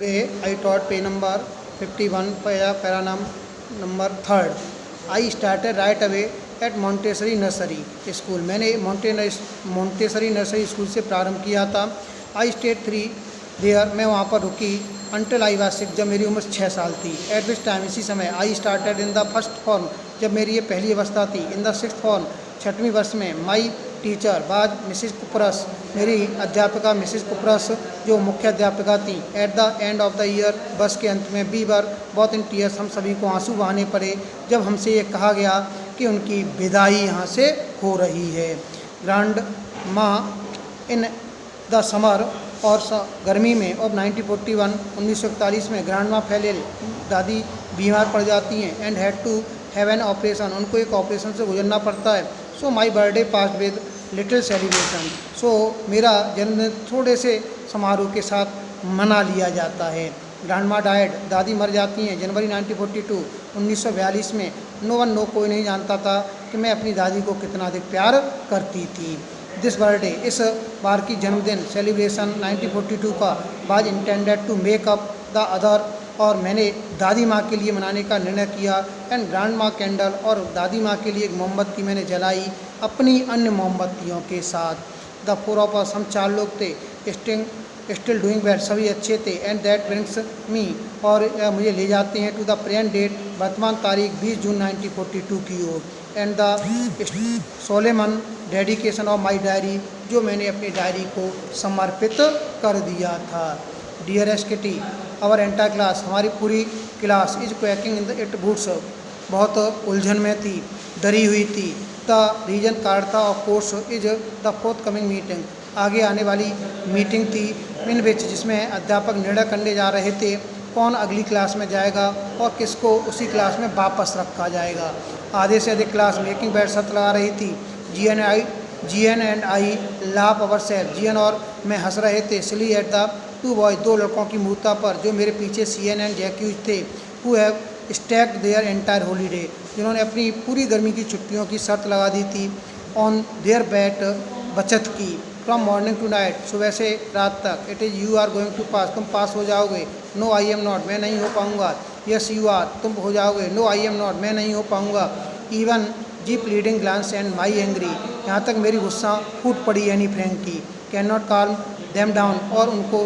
I taught page number 51, para number 3rd. I started right away at Montessori Nursery School. मैंने Montessori Nursery School से प्रारंभ किया था. I stayed 3 there. मैं वहाँ पर रुकी until I was 6, जब मेरी उम्र 6 साल थी. At which time, इसी समय I started in the first form, जब मेरी ये पहली अवस्था थी. In the 6th form, 6वीं वर्ष में. My टीचर बाज मिसिस कुपरस, मेरी अध्यापिका मिसिस कुपरस जो मुख्य अध्यापिका थी. At the end of the year, वर्ष के अंत में, वी वर बहुत इन टीयर्स, हम सभी को आंसू बहाने पड़े जब हमसे ये कहा गया कि उनकी विदाई यहाँ से हो रही है. ग्रांड माँ इन द समर, और गर्मी में ऑफ 1941 में ग्रांड माँ फैले, दादी बीमार पड़ जाती हैं. And had to have an operation, उनको एक ऑपरेशन से गुजरना पड़ता है. So my birthday pass with little celebration. सो मेरा जन्मदिन थोड़े से समारोह के साथ मना लिया जाता है. ग्रैंड माँ डाइड, दादी मर जाती हैं जनवरी 1942 में. नो वन नो, कोई नहीं जानता था कि मैं अपनी दादी को कितना अधिक प्यार करती थी. दिस बर्थडे, इस बार की जन्मदिन सेलिब्रेशन 1942 का, was intended to make up the other, और मैंने दादी माँ के लिए मनाने का निर्णय किया. एंड ग्रैंड माँ कैंडल, और दादी माँ के लिए एक मोमबत्ती मैंने जलाई अपनी अन्य मोमबत्तियों के साथ. द 4 of us, हम 4 लोग थे. स्टिल डूइंग वेल, सभी अच्छे थे. एंड दैट ब्रिंग्स मी, और मुझे ले जाते हैं टू द प्रेजेंट डेट, वर्तमान तारीख 20 जून 1942 की ओर. And the solemn dedication of my diary, जो मैंने अपनी डायरी को समर्पित कर दिया था. Dearest Kitty, our entire class, हमारी पूरी class is quaking in the it boots, बहुत उलझन में थी, डरी हुई थी. द रीजन कार्ड था of course is the forthcoming meeting, आगे आने वाली मीटिंग थी. इन विच, जिसमें अध्यापक निर्णय करने जा रहे थे कौन अगली क्लास में जाएगा और किसको उसी क्लास में वापस रखा जाएगा. आधे से अधिक क्लास मेकिंग बैठ शर्त लगा रही थी. G N and I laugh our self, G N और मैं हंस रहे थे. सिली एट द 2 बॉयज, 2 लड़कों की मूर्ता पर जो मेरे पीछे CN एंड जैक्यूज थे. Who have stacked their entire holiday, जिन्होंने अपनी पूरी गर्मी की छुट्टियों की शर्त लगा दी थी. ऑन देयर बैट, बचत की. फ्रॉम मॉर्निंग टू नाइट, सुबह से रात तक. It is you are going to pass, तुम पास हो जाओगे. नो आई एम नॉट, मैं नहीं हो पाऊँगा. यस यू आर, तुम हो जाओगे. नो आई एम नॉट, मैं नहीं हो पाऊँगा. Even G pleading glance and my angry, यहाँ तक मेरी गुस्सा फूट पड़ी यानी फ्रैंक की. Can not calm them down, और उनको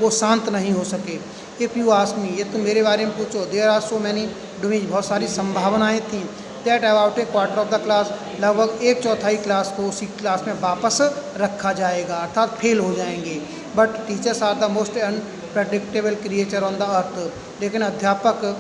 वो शांत नहीं हो सके. इफ़ यू आस्क मी, ये तुम मेरे बारे में पूछो. There are so many doing, बहुत सारी संभावनाएँ थीं. That about a quarter of the class, लगभग 1/4 क्लास को उसी क्लास में वापस रखा जाएगा, अर्थात फेल हो जाएंगे. But teachers are the most unpredictable creature on the earth, लेकिन अध्यापक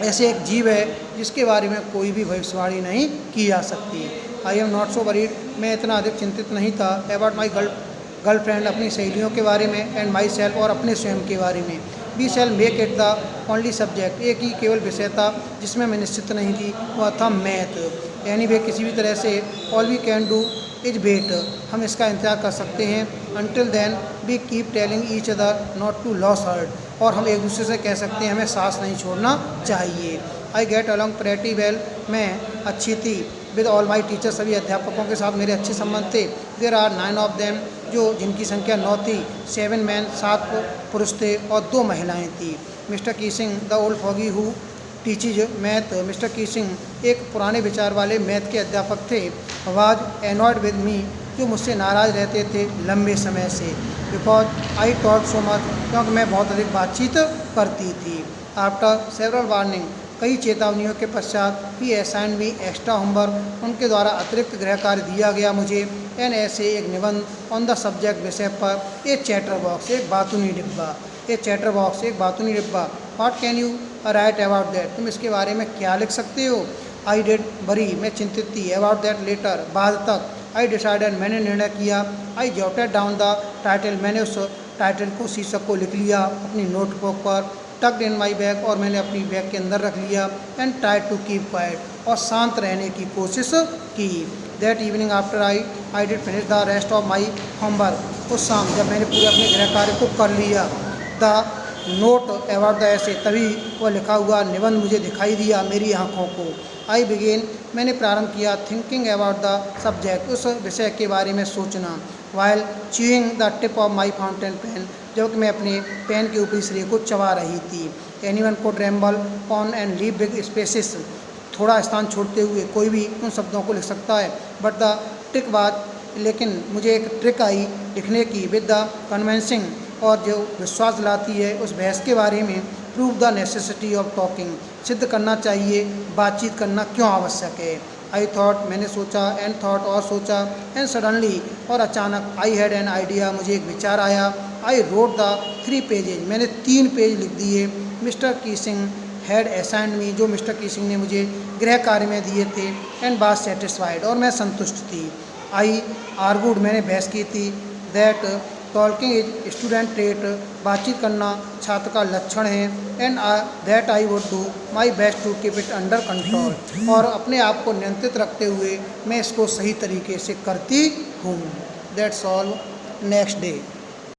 ऐसे एक जीव है जिसके बारे में कोई भी भविष्यवाणी नहीं की जा सकती. I am not so worried, मैं इतना अधिक चिंतित नहीं था. अबाउट माई गर्लफ्रेंड, अपनी सहेलियों के बारे में. एंड माई सेल्फ, और अपने स्वयं के बारे में. We shall make it the only subject, एक ही केवल विषय था जिसमें मैं निश्चित नहीं थी, वह था मैथ. यानी वे किसी भी तरह से, all we can do is wait, हम इसका इंतजार कर सकते हैं. Until then we keep telling each other not to lose heart, और हम एक दूसरे से कह सकते हैं हमें सांस नहीं छोड़ना चाहिए. I get along pretty well, मैं अच्छी थी. विद ऑल माई टीचर, सभी अध्यापकों के साथ मेरे अच्छे संबंध थे. देर आर 9 ऑफ देम, जो जिनकी संख्या 9 थी. 7 मैन, 7 पुरुष थे और 2 महिलाएं थी. Mister Keesing, the old fogey who teaches math, mister Keesing एक पुराने विचार वाले मैथ के अध्यापक थे. वाज एनॉयड विद मी, जो मुझसे नाराज़ रहते थे लंबे समय से. Because I taught so much, क्योंकि मैं बहुत अधिक बातचीत करती थी. आफ्टर सेवरल वार्निंग, कई चेतावनियों के पश्चात ही असाइन भी एक्स्ट्रा होमवर्क, उनके द्वारा अतिरिक्त गृह कार्य दिया गया मुझे. एन ऐसे एक निबंध ऑन द सब्जेक्ट, विषय पर. ए चैटर बॉक्स, एक बातूनी डिब्बा. ए चैटर बॉक्स, एक बातूनी डिब्बा. What can you right about that, तुम इसके बारे में क्या लिख सकते हो. आई डिड वरी, मैं चिंतित थी. अबाउट दैट लेटर, बाद तक. आई डिसाइडेड, मैंने निर्णय किया. आई जॉटेड डाउन द टाइटल, मैंने उस टाइटल को, शीर्षक को लिख लिया अपनी नोटबुक पर. टक्ड इन माई बैग, और मैंने अपनी बैग के अंदर रख लिया. And try to keep quiet, और शांत रहने की कोशिश की. That evening after I did finish the rest of my homework, उस शाम जब मैंने पूरे अपने गृह कार्य को कर लिया. द नोट अबाउट द ऐसे, तभी वह लिखा हुआ निबंध मुझे दिखाई दिया मेरी आँखों को. आई बिगेन, मैंने प्रारंभ किया. थिंकिंग अबाउट द सब्जेक्ट, उस विषय के बारे में सोचना. While chewing the tip of my fountain pen, जबकि मैं अपने पेन के ऊपरी सिरे को चबा रही थी। Anyone could ramble on and leave big spaces, थोड़ा स्थान छोड़ते हुए कोई भी उन शब्दों को लिख सकता है। बट द ट्रिक बात, लेकिन मुझे एक ट्रिक आई लिखने की, विद द कन्विंसिंग, और जो विश्वास दिलाती है उस बहस के बारे में, prove the necessity of talking, सिद्ध करना चाहिए बातचीत करना क्यों आवश्यक है। आई थॉट, मैंने सोचा, एंड थॉट, और सोचा, एंड सडनली, और अचानक, आई हैड एन आइडिया, मुझे एक विचार आया। आई रोट द 3 पेजेज, मैंने 3 पेज लिख दिए। मिस्टर कीसिंग हैड असाइंड मी, जो मिस्टर कीसिंग ने मुझे गृह कार्य में दिए थे। एंड वाज सेटिस्फाइड, और मैं संतुष्ट थी। आई आर्गूड, मैंने बहस की थी, that talking is student trait, बातचीत करना छात्र का लक्षण है। And that I would do my best to keep it under control, और अपने आप को नियंत्रित रखते हुए मैं इसको सही तरीके से करती हूँ। That's all, next day.